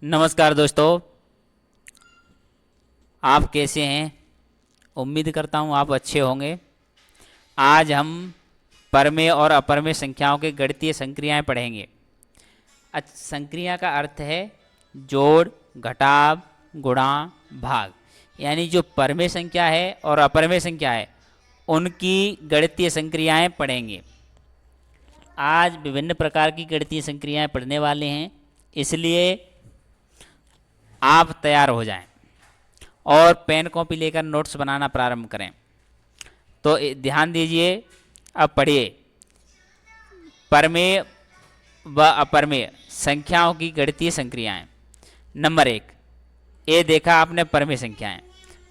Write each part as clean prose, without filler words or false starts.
नमस्कार दोस्तों, आप कैसे हैं। उम्मीद करता हूँ आप अच्छे होंगे। आज हम परमेय और अपरमेय संख्याओं के गणितीय संक्रियाएं पढ़ेंगे। संक्रिया का अर्थ है जोड़, घटाव, गुणा, भाग। यानी जो परमेय संख्या है और अपरमेय संख्या है उनकी गणितीय संक्रियाएं पढ़ेंगे। आज विभिन्न प्रकार की गणितीय संक्रियाएं पढ़ने वाले हैं, इसलिए आप तैयार हो जाएं और पेन कॉपी लेकर नोट्स बनाना प्रारंभ करें। तो ध्यान दीजिए, अब पढ़िए। परमेय व अपरमेय संख्याओं की गणितीय संक्रियाएं। नंबर 1, ये देखा आपने परमेय संख्याएं।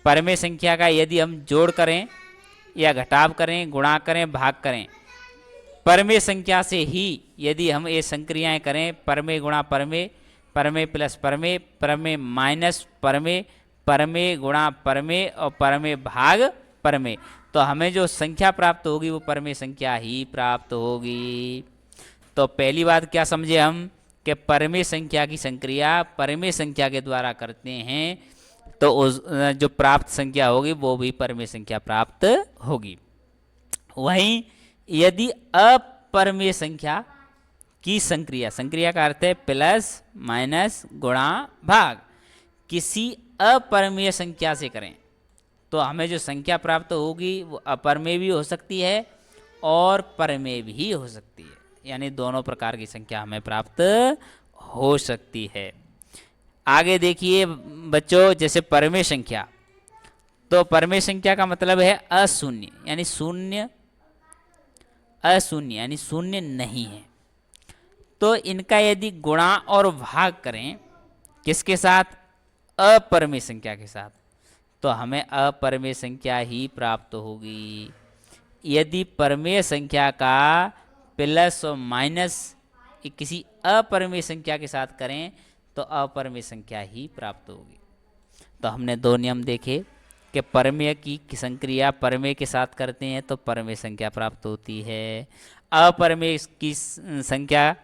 परमेय संख्या का यदि हम जोड़ करें या घटाव करें, गुणा करें, भाग करें, परमेय संख्या से ही यदि हम ये संक्रियाएं करें, परमेय गुणा परमेय, परमेय प्लस परमेय, परमेय माइनस परमेय, परमेय गुणा परमेय और परमेय भाग परमेय, तो हमें जो संख्या प्राप्त होगी वो परमेय संख्या ही प्राप्त होगी। तो पहली बात क्या समझे हम कि परमेय संख्या की संक्रिया परमेय संख्या के द्वारा करते हैं तो उस जो प्राप्त संख्या होगी वो भी परमेय संख्या प्राप्त होगी। वहीं यदि अपरमेय संख्या की संक्रिया, संक्रिया का अर्थ है प्लस माइनस गुणा भाग, किसी अपरमेय संख्या से करें तो हमें जो संख्या प्राप्त होगी वो अपरमेय भी हो सकती है और परमेय भी हो सकती है। यानी दोनों प्रकार की संख्या हमें प्राप्त हो सकती है। आगे देखिए बच्चों, जैसे परमेय संख्या, तो परमेय संख्या का मतलब है अशून्य, यानी शून्य, अशून्य यानी शून्य नहीं है। तो इनका यदि गुणा और भाग करें किसके साथ, अपरमेय संख्या के साथ, तो हमें अपरमेय संख्या ही प्राप्त होगी। यदि परमेय संख्या का प्लस और माइनस किसी अपरमेय संख्या के साथ करें तो अपरमेय संख्या ही प्राप्त होगी। तो हमने दो नियम देखे कि परमेय की संक्रिया परमेय के साथ करते हैं तो परमेय संख्या प्राप्त होती है, अपरमेय की संख्या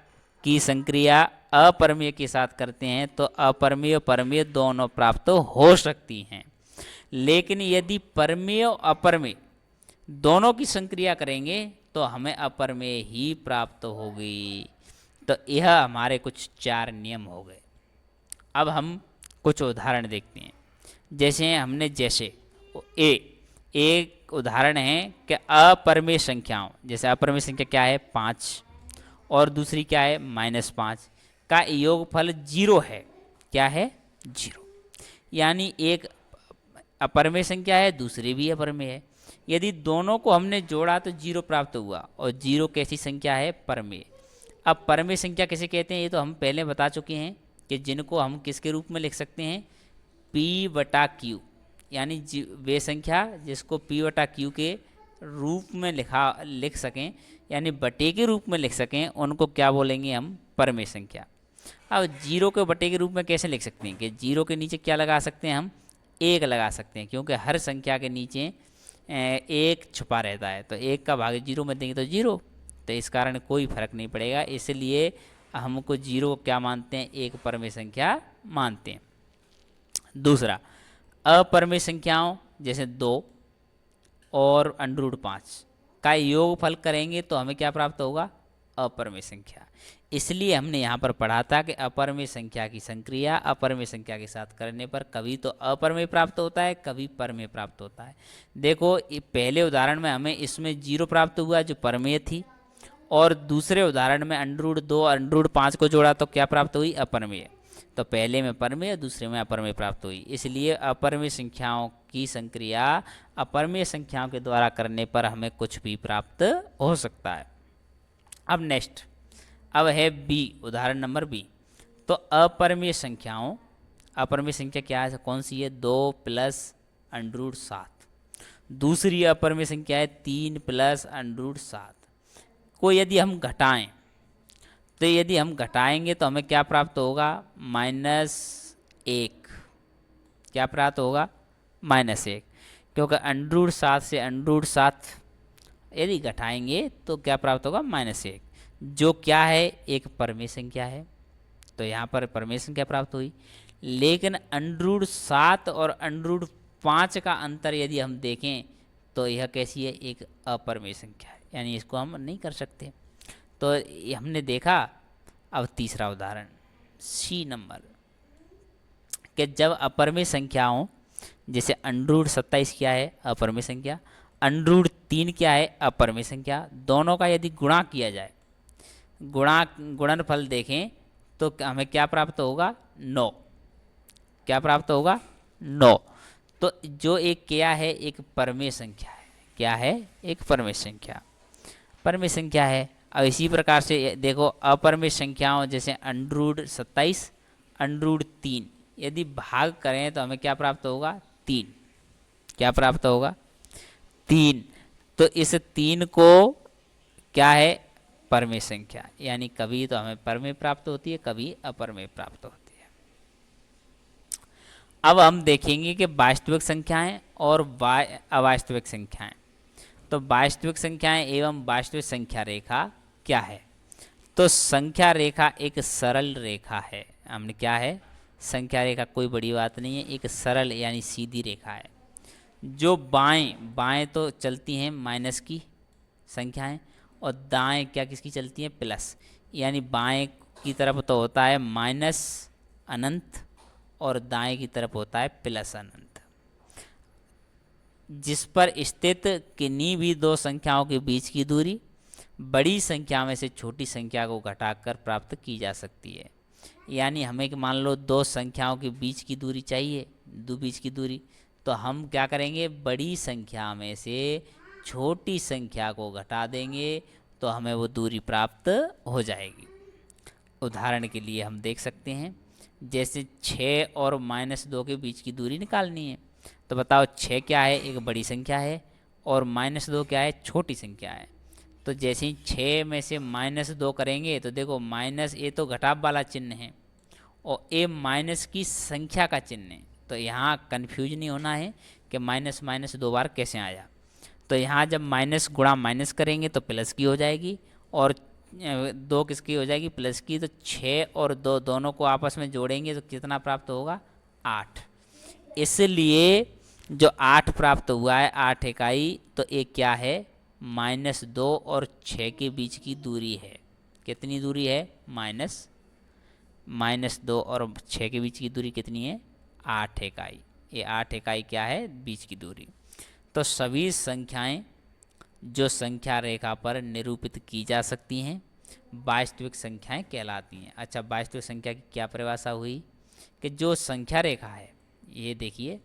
की संक्रिया अपरमेय के साथ करते हैं तो अपरमेय और परमेय दोनों प्राप्त हो सकती हैं। लेकिन यदि परमेय और अपरमेय दोनों की संक्रिया करेंगे तो हमें अपरमेय ही प्राप्त होगी। तो यह हमारे कुछ 4 नियम हो गए। अब हम कुछ उदाहरण देखते हैं। जैसे एक उदाहरण है कि अपरमेय संख्याओं, जैसे अपरमेय संख्या क्या है 5 और दूसरी क्या है -5 का योगफल 0 है। क्या है 0, यानी एक अपरमेय संख्या है, दूसरी भी अपरमेय है। यदि दोनों को हमने जोड़ा तो 0 प्राप्त हुआ, और 0 कैसी संख्या है, परमेय। अब परमेय संख्या किसे कहते हैं ये तो हम पहले बता चुके हैं कि जिनको हम किसके रूप में लिख सकते हैं, P/Q, यानी वे संख्या जिसको P/Q के रूप में लिख सकें, यानी बटे के रूप में लिख सकें, उनको क्या बोलेंगे हम, परमेय संख्या। अब 0 के बटे के रूप में कैसे लिख सकते हैं कि 0 के नीचे क्या लगा सकते हैं हम, 1 लगा सकते हैं, क्योंकि हर संख्या के नीचे 1 छुपा रहता है। तो 1 का भाग 0 में देंगे तो 0, तो इस कारण कोई फर्क नहीं पड़ेगा। इसलिए हमको 0 क्या मानते हैं, एक परमेय संख्या मानते हैं। दूसरा, अपरमेय संख्याओं जैसे 2 और √5 का योगफल करेंगे तो हमें क्या प्राप्त होगा, अपरमेय संख्या। इसलिए हमने यहाँ पर पढ़ा था कि अपरमेय संख्या की संक्रिया अपरमेय संख्या के साथ करने पर कभी तो अपरमेय प्राप्त होता है, कभी परमेय प्राप्त होता है। देखो पहले उदाहरण में हमें इसमें 0 प्राप्त हुआ जो परमेय थी, और दूसरे उदाहरण में √2 और √5 को जोड़ा तो क्या प्राप्त हुई, अपरमेय। तो पहले में परमेय, दूसरे में अपरमेय प्राप्त हुई। इसलिए अपरमेय संख्याओं की संक्रिया अपरमेय संख्याओं के द्वारा करने पर हमें कुछ भी प्राप्त हो सकता है। अब नेक्स्ट, अब है बी, उदाहरण नंबर बी। तो अपरमेय संख्याओं, अपरमेय संख्या क्या है, कौन सी है, 2 + √7। दूसरी अपरमेय संख्या है 3 + √7 को यदि हम घटाएं तो यदि हम घटाएंगे तो हमें क्या प्राप्त होगा, -1। क्या प्राप्त होगा, -1, क्योंकि √7 से √7 यदि घटाएंगे तो क्या प्राप्त होगा, -1, जो क्या है, एक परमेय संख्या है। तो यहाँ पर परमेय संख्या प्राप्त हुई। लेकिन √7 और √5 का अंतर यदि हम देखें तो यह कैसी है, एक अपरमेय संख्या है, यानी इसको हम नहीं कर सकते। तो ये हमने देखा। अब तीसरा उदाहरण सी नंबर, कि जब अपरमेय संख्याओं, जैसे √27 क्या है, अपरमेय संख्या, √3 क्या है, अपरमेय संख्या, दोनों का यदि गुणा किया जाए, गुणनफल देखें तो हमें क्या प्राप्त होगा, 9। क्या प्राप्त होगा, 9। तो जो एक क्या है, एक परमेय संख्या है। क्या है, एक परमेय संख्या, परमेय संख्या है। अब इसी प्रकार से देखो अपरमेय संख्याओं, जैसे √27, √3 यदि भाग करें तो हमें क्या प्राप्त होगा, 3। क्या प्राप्त होगा, 3। तो इस 3 को क्या है, परमेय संख्या, यानी कभी तो हमें परमेय प्राप्त होती है, कभी अपरमेय प्राप्त होती है। अब हम देखेंगे कि वास्तविक संख्याएं और अवास्तविक संख्याएं। तो वास्तविक संख्याएं एवं वास्तविक संख्या रेखा क्या है। तो संख्या रेखा एक सरल रेखा है। हमने क्या है, संख्या रेखा कोई बड़ी बात नहीं है, एक सरल यानी सीधी रेखा है। जो बाएं बाएं तो चलती हैं माइनस की संख्याएं, और दाएं क्या किसकी चलती हैं, प्लस। यानी बाएं की तरफ तो होता है माइनस अनंत और दाएं की तरफ होता है प्लस अनंत। जिस पर स्थित किन्हीं भी दो संख्याओं के बीच की दूरी बड़ी संख्या में से छोटी संख्या को घटाकर प्राप्त की जा सकती है। यानी हमें कि मान लो दो संख्याओं के बीच की दूरी चाहिए, दो बीच की दूरी, तो हम क्या करेंगे, बड़ी संख्या में से छोटी संख्या को घटा देंगे तो हमें वो दूरी प्राप्त हो जाएगी। उदाहरण के लिए हम देख सकते हैं, जैसे 6 और -2 के बीच की दूरी निकालनी है। तो बताओ 6 क्या है, एक बड़ी संख्या है, और -2 क्या है, छोटी संख्या है। तो जैसे ही 6 में से -2 करेंगे तो देखो माइनस, ये तो घटाव वाला चिन्ह है और ए माइनस की संख्या का चिन्ह है। तो यहाँ कन्फ्यूज नहीं होना है कि माइनस माइनस 2 बार कैसे आया। तो यहाँ जब माइनस गुणा माइनस करेंगे तो प्लस की हो जाएगी, और 2 किसकी हो जाएगी, प्लस की। तो 6 और 2 दोनों को आपस में जोड़ेंगे तो कितना प्राप्त होगा, 8। इसलिए जो 8 प्राप्त हुआ है, 8 इकाई, तो एक क्या है, -2 और 6 के बीच की दूरी है। कितनी दूरी है, -2 और 6 के बीच की दूरी कितनी है, 8 इकाई। ये 8 इकाई क्या है, बीच की दूरी। तो सभी संख्याएं जो संख्या रेखा पर निरूपित की जा सकती हैं वास्तविक संख्याएं कहलाती हैं। अच्छा, वास्तविक संख्या की क्या परिभाषा हुई, कि जो संख्या रेखा है, ये देखिए,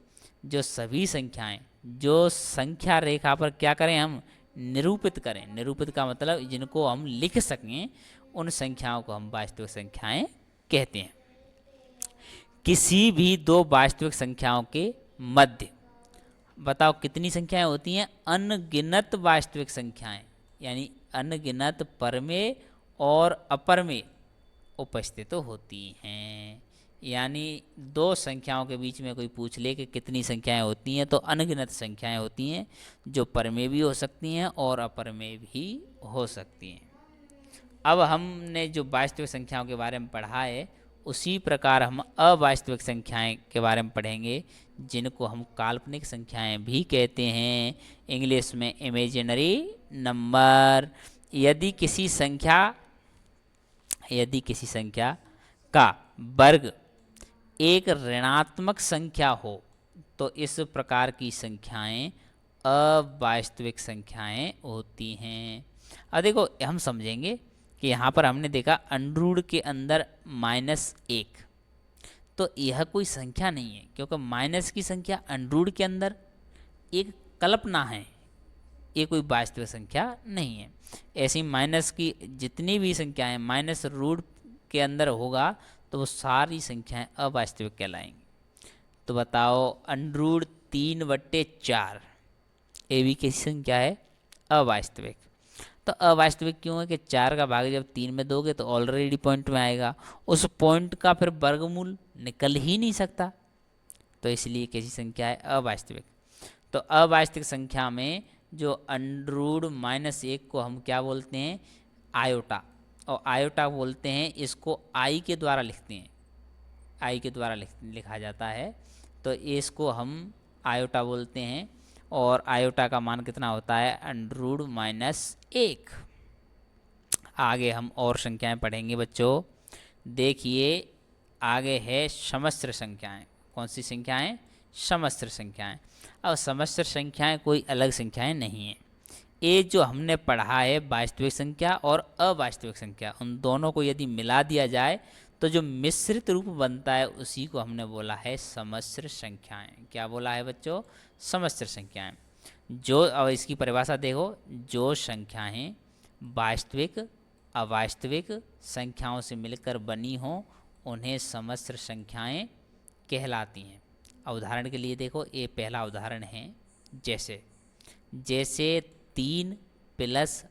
जो सभी संख्याएं जो संख्या रेखा पर क्या करें, हम निरूपित करें। निरूपित का मतलब जिनको हम लिख सकें, उन संख्याओं को हम वास्तविक संख्याएं कहते हैं। किसी भी दो वास्तविक संख्याओं के मध्य, बताओ कितनी संख्याएं होती हैं, अनगिनत वास्तविक संख्याएं, यानी अनगिनत परमेय और अपरमेय उपस्थित होती हैं। यानी दो संख्याओं के बीच में कोई पूछ ले कि कितनी संख्याएं होती हैं, तो अनगिनत संख्याएं होती हैं, जो परमेय भी हो सकती हैं और अपरमेय भी हो सकती हैं। अब हमने जो वास्तविक संख्याओं के बारे में पढ़ा है, उसी प्रकार हम अवास्तविक संख्याएं के बारे में पढ़ेंगे, जिनको हम काल्पनिक संख्याएं भी कहते हैं, इंग्लिश में इमेजिनरी नंबर। यदि किसी संख्या का वर्ग एक ऋणात्मक संख्या हो तो इस प्रकार की संख्याएं अवास्तविक संख्याएं होती हैं। अब देखो, हम समझेंगे कि यहाँ पर हमने देखा अंडरूट के अंदर -1, तो यह कोई संख्या नहीं है, क्योंकि माइनस की संख्या अंडरूट के अंदर एक कल्पना है, ये कोई वास्तविक संख्या नहीं है। ऐसी माइनस की जितनी भी संख्याएं माइनस रूट के अंदर होगा तो वो सारी संख्याएं अवास्तविक कहलाएंगी। तो बताओ, अंडरूट 3/4 ये भी कैसी संख्या है, अवास्तविक। तो अवास्तविक क्यों है, कि 4 का भाग जब 3 में दोगे तो ऑलरेडी पॉइंट में आएगा, उस पॉइंट का फिर वर्गमूल निकल ही नहीं सकता, तो इसलिए कैसी संख्या है, अवास्तविक। तो अवास्तविक संख्या में जो अंडरूट -1 को हम क्या बोलते हैं, आयोटा, और आयोटा बोलते हैं इसको आई के द्वारा लिखते हैं, आई के द्वारा लिखा जाता है, तो इसको हम आयोटा बोलते हैं। और आयोटा का मान कितना होता है, √-1। आगे हम और संख्याएं पढ़ेंगे बच्चों। देखिए आगे है समस्त्र संख्याएं। कौन सी संख्याएं, समस्त्र संख्याएं। अब समस्त्र संख्याएं कोई अलग संख्याएं नहीं हैं। ये जो हमने पढ़ा है वास्तविक संख्या और अवास्तविक संख्या, उन दोनों को यदि मिला दिया जाए तो जो मिश्रित रूप बनता है उसी को हमने बोला है समस्त्र संख्याएं। क्या बोला है बच्चों, समस्त्र संख्याएं। जो, अब इसकी परिभाषा देखो, जो संख्याएं वास्तविक अवास्तविक संख्याओं से मिलकर बनी हों उन्हें समस्त्र संख्याएं कहलाती हैं। उदाहरण के लिए देखो, ये पहला उदाहरण है, जैसे 3 +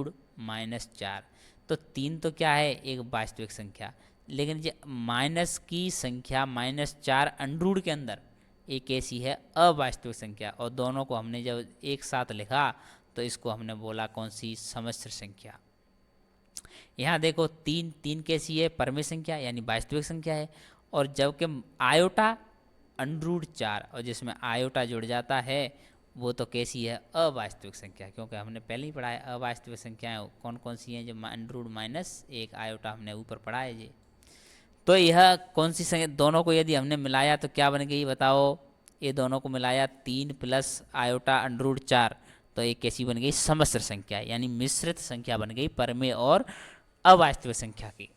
√-4। तो 3 तो क्या है, एक वास्तविक संख्या, लेकिन ये माइनस की संख्या -4 अंडरूट के अंदर एक ऐसी है अवास्तविक संख्या, और दोनों को हमने जब एक साथ लिखा तो इसको हमने बोला कौन सी, समस्त्र संख्या। यहाँ देखो 3 कैसी है, परमेय संख्या यानी वास्तविक संख्या है, और जबकि आयोटा √4 और जिसमें आयोटा जुड़ जाता है वो तो कैसी है, अवास्तविक संख्या। क्योंकि हमने पहले ही पढ़ा है अवास्तविक संख्याएं कौन कौन सी हैं, जो √-1 आयोटा हमने ऊपर पढ़ा है जी। तो यह कौन सी संख्या, दोनों को यदि हमने मिलाया तो क्या बन गई बताओ, ये दोनों को मिलाया 3 + आयोटा √4, तो ये कैसी बन गई, समस्त्र संख्या, यानी मिश्रित संख्या बन गई परमेय और अवास्तविक संख्या की।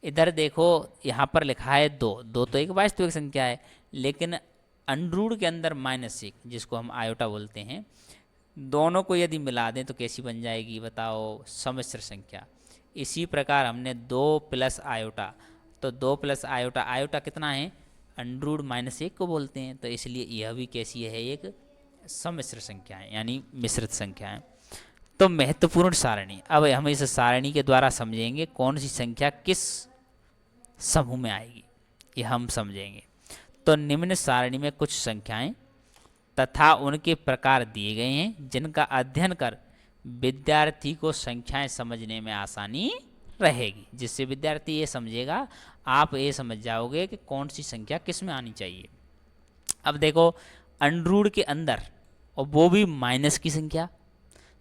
इधर देखो यहाँ पर लिखा है 2 तो एक वास्तविक संख्या है, लेकिन अंडरूट के अंदर -1 जिसको हम आयोटा बोलते हैं, दोनों को यदि मिला दें तो कैसी बन जाएगी बताओ, समस्त्र संख्या। इसी प्रकार हमने 2 + आयोटा, तो 2 + आयोटा, आयोटा कितना है, √-1 को बोलते हैं, तो इसलिए यह भी कैसी है, एक सम्मिश्र संख्या है, यानी मिश्रित संख्या है। तो महत्वपूर्ण सारणी, अब हम इस सारणी के द्वारा समझेंगे कौन सी संख्या किस समूह में आएगी, ये हम समझेंगे। तो निम्न सारणी में कुछ संख्याएं तथा उनके प्रकार दिए गए हैं जिनका अध्ययन कर विद्यार्थी को संख्याएं समझने में आसानी रहेगी। जिससे विद्यार्थी ये समझेगा, आप ये समझ जाओगे कि कौन सी संख्या किस में आनी चाहिए। अब देखो अंडरूट के अंदर, और वो भी माइनस की संख्या,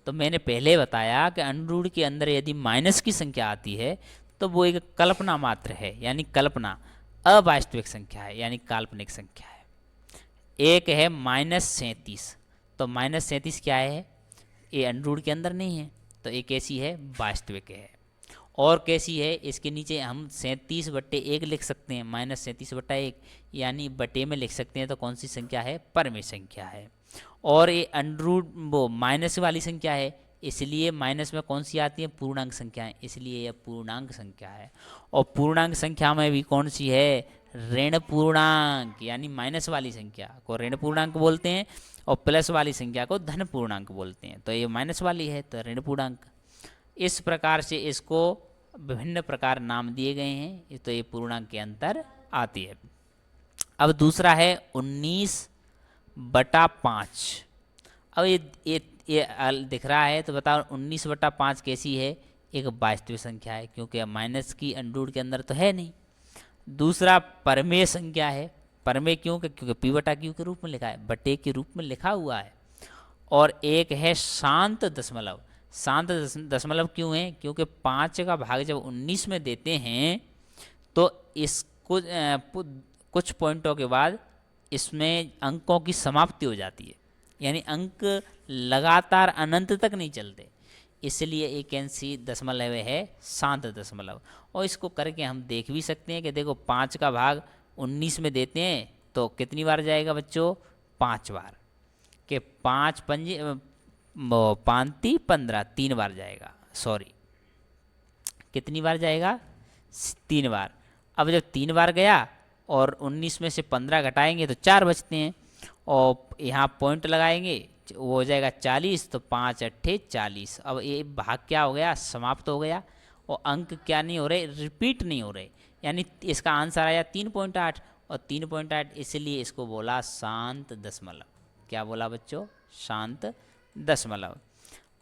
तो मैंने पहले बताया कि अंडरूट के अंदर यदि माइनस की संख्या आती है तो वो एक कल्पना मात्र है, यानी कल्पना, अवास्तविक संख्या है, यानी काल्पनिक संख्या है। एक है -37, तो -37 क्या है, ये अंडरूट के अंदर नहीं है, तो ये कैसी है, वास्तविक है। और कैसी है, इसके नीचे हम 37/1 लिख सकते हैं, -37/1 यानी बटे में लिख सकते हैं, तो कौन सी संख्या है, परमेय संख्या है। और ये अंडरूट वो माइनस वाली संख्या है, इसलिए माइनस में कौन सी आती है, पूर्णांक संख्याएं, इसलिए यह पूर्णांक संख्या है। और पूर्णांक संख्या में भी कौन सी है, ऋण पूर्णांक, यानी माइनस वाली संख्या को ऋण पूर्णांक बोलते हैं और प्लस वाली संख्या को धन पूर्णांक बोलते हैं। तो ये माइनस वाली है तो ऋण पूर्णांक। इस प्रकार से इसको विभिन्न प्रकार नाम दिए गए हैं, तो ये पूर्णांक के अंतर आती है। अब दूसरा है 19/5। अब ये दिख रहा है, तो बताओ 19/5 कैसी है, एक वास्तविक संख्या है, क्योंकि माइनस की अंडरूट के अंदर तो है नहीं। दूसरा परमेय संख्या है, परमेय क्योंकि P/Q के रूप में लिखा है, बटे के रूप में लिखा हुआ है। और एक है शांत दशमलव। शांत दशमलव क्यों है, क्योंकि 5 का भाग जब 19 में देते हैं तो इसको कुछ पॉइंटों के बाद इसमें अंकों की समाप्ति हो जाती है, यानी अंक लगातार अनंत तक नहीं चलते, इसलिए एक ऐसी दशमलव है शांत दशमलव। और इसको करके हम देख भी सकते हैं कि देखो 5 का भाग 19 में देते हैं तो कितनी बार जाएगा बच्चों, 5 बार, कि 5 पंजे 5×3 = 3 बार जाएगा, सॉरी कितनी बार जाएगा, 3 बार। अब जब 3 बार गया और 19 में से 15 घटाएंगे तो 4 बचते हैं, और यहाँ पॉइंट लगाएंगे वो हो जाएगा 40, तो 5×8 = 40। अब ये भाग क्या हो गया, समाप्त हो गया, और अंक क्या नहीं हो रहे, रिपीट नहीं हो रहे, यानी इसका आंसर आया 3.8 और 3.8, इसलिए इसको बोला शांत दशमलव। क्या बोला बच्चों, शांत दशमलव।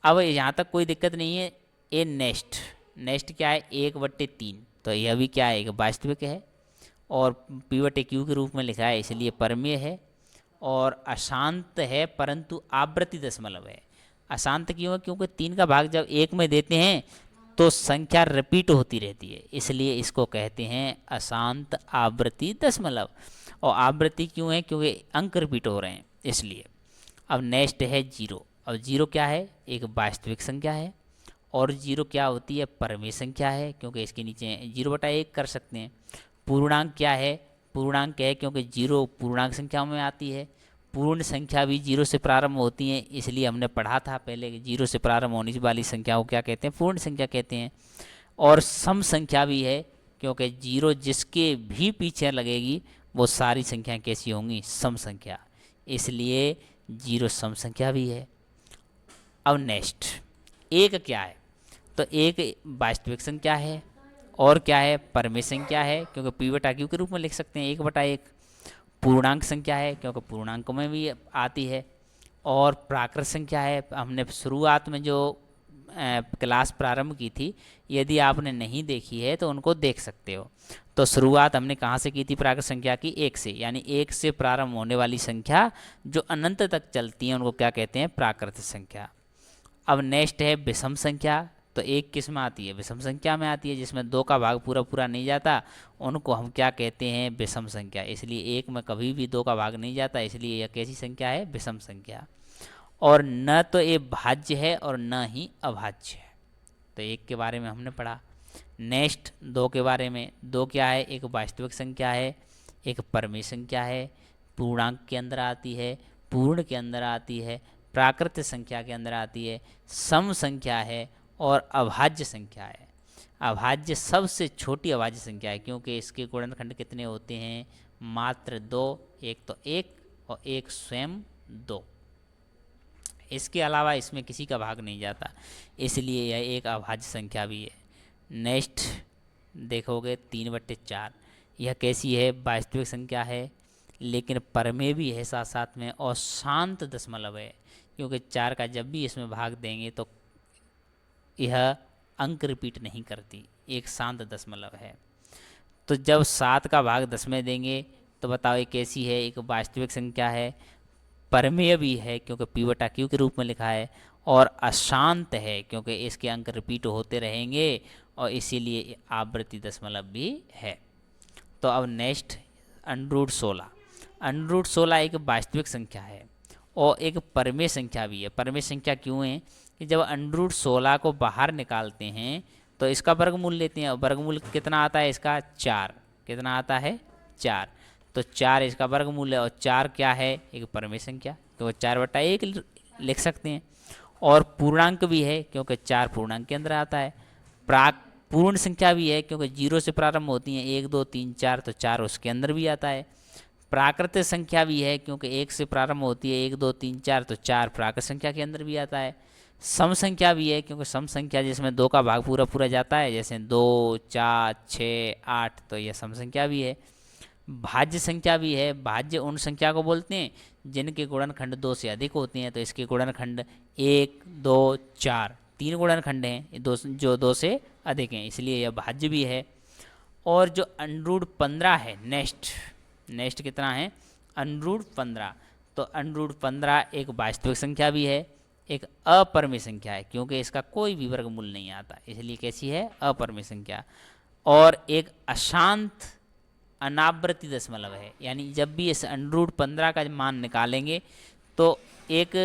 अब यहाँ तक कोई दिक्कत नहीं है। ए नेक्स्ट नेक्स्ट क्या है 1/3, तो यह भी क्या है एक वास्तविक है और P/Q के रूप में लिखा है इसलिए परमेय है और अशांत है परंतु आवृत्ति दशमलव है। अशांत क्यों है? क्योंकि 3 का भाग जब 1 में देते हैं तो संख्या रिपीट होती रहती है, इसलिए इसको कहते हैं अशांत आवृत्ति दशमलव। और आवृत्ति क्यों है? क्योंकि अंक रिपीट हो रहे हैं इसलिए। अब नेक्स्ट है 0। अब 0 क्या है? एक वास्तविक संख्या है और 0 क्या होती है? परमेय संख्या है, क्योंकि इसके नीचे 0/1 कर सकते हैं। पूर्णांक क्या है? पूर्णांक है क्योंकि 0 पूर्णांक संख्याओं में आती है। पूर्ण संख्या भी 0 से प्रारंभ होती हैं, इसलिए हमने पढ़ा था पहले कि 0 से प्रारंभ होने वाली संख्या को क्या कहते हैं? पूर्ण संख्या कहते हैं। और सम संख्या भी है क्योंकि 0 जिसके भी पीछे लगेगी वो सारी संख्याएं कैसी होंगी? सम संख्या, इसलिए 0 सम संख्या भी है। अब नेक्स्ट 1 क्या है? तो 1 वास्तविक संख्या है और क्या है? परमेय संख्या है, क्योंकि P/Q के रूप में लिख सकते हैं 1/1। पूर्णांक संख्या है क्योंकि पूर्णांक में भी आती है और प्राकृत संख्या है। हमने शुरुआत में जो क्लास प्रारंभ की थी, यदि आपने नहीं देखी है तो उनको देख सकते हो। तो शुरुआत हमने कहाँ से की थी प्राकृत संख्या की? 1 से, यानी 1 से प्रारंभ होने वाली संख्या जो अनंत तक चलती हैं उनको क्या कहते हैं? प्राकृत संख्या। अब नेक्स्ट है विषम संख्या। तो 1 किस में आती है? विषम संख्या में आती है, जिसमें 2 का भाग पूरा पूरा नहीं जाता, उनको हम क्या कहते हैं? विषम संख्या। इसलिए 1 में कभी भी 2 का भाग नहीं जाता, इसलिए यह कैसी संख्या है? विषम संख्या। और न तो ये भाज्य है और न ही अभाज्य है। तो 1 के बारे में हमने पढ़ा। नेक्स्ट 2 के बारे में। 2 क्या है? एक वास्तविक संख्या है, एक परमेय संख्या है, पूर्णांक के अंदर आती है, पूर्ण के अंदर आती है, प्राकृत संख्या के अंदर आती है, सम संख्या है और अभाज्य संख्या है। अभाज्य सबसे छोटी अभाज्य संख्या है, क्योंकि इसके गुणनखंड कितने होते हैं? मात्र 2। एक तो 1 और एक स्वयं 2। इसके अलावा इसमें किसी का भाग नहीं जाता, इसलिए यह एक अभाज्य संख्या भी है। नेक्स्ट देखोगे 3/4। यह कैसी है? वास्तविक संख्या है लेकिन परमेय भी है साथ साथ में और शांत दशमलव है, क्योंकि 4 का जब भी इसमें भाग देंगे तो यह अंक रिपीट नहीं करती, एक शांत दशमलव है। तो जब 7 का भाग 10 में देंगे तो बताओ ये कैसी है? एक वास्तविक संख्या है, परमेय भी है क्योंकि P/Q के रूप में लिखा है और अशांत है क्योंकि इसके अंक रिपीट होते रहेंगे और इसीलिए आवृत्ति दशमलव भी है। तो अब नेक्स्ट √16। √16 एक वास्तविक संख्या है और एक परमेय संख्या भी है। परमेय संख्या क्यों है? कि जब √16 को बाहर निकालते हैं तो इसका वर्गमूल लेते हैं। वर्गमूल कितना आता है इसका? 4। कितना आता है? 4। तो 4 इसका वर्गमूल है और 4 क्या है? एक परमेय संख्या, तो 4/1 लिख सकते हैं। और पूर्णांक भी है क्योंकि 4 पूर्णांक के अंदर आता है। पूर्ण संख्या भी है क्योंकि 0 से प्रारंभ होती हैं, 1 2 3 4, तो 4 उसके अंदर भी आता है। प्राकृत संख्या भी है क्योंकि 1 से प्रारंभ होती है, 1 2 3 4, तो 4 प्राकृत संख्या के अंदर भी आता है। सम संख्या भी है क्योंकि सम संख्या जिसमें 2 का भाग पूरा पूरा जाता है, जैसे 2 4 6 8, तो यह सम संख्या भी है। भाज्य संख्या भी है। भाज्य उन संख्या को बोलते हैं जिनके गुणनखंड 2 से अधिक होते हैं, तो इसके गुणनखंड 1 2 4 3 गुणनखंड हैं जो 2 से अधिक हैं, इसलिए यह भाज्य भी है। और जो √15 है, नेक्स्ट कितना है? √15। तो √15 एक वास्तविक संख्या भी है, एक अपरमेय संख्या है क्योंकि इसका कोई भी वर्गमूल नहीं आता, इसलिए कैसी है? अपरमेय संख्या। और एक अशांत अनावृत्ति दशमलव है, यानी जब भी इस √15 का मान निकालेंगे तो एक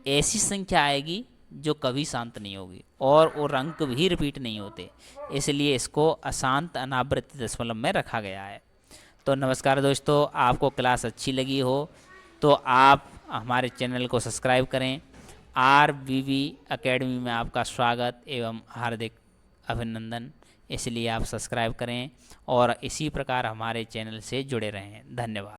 ऐसी संख्या आएगी जो कभी शांत नहीं होगी और वो अंक भी रिपीट नहीं होते, इसलिए इसको अशांत अनावृत्ति दशमलव में रखा गया है। तो नमस्कार दोस्तों, आपको क्लास अच्छी लगी हो तो आप हमारे चैनल को सब्सक्राइब करें। RVV एकेडमी में आपका स्वागत एवं हार्दिक अभिनंदन, इसलिए आप सब्सक्राइब करें और इसी प्रकार हमारे चैनल से जुड़े रहें। धन्यवाद।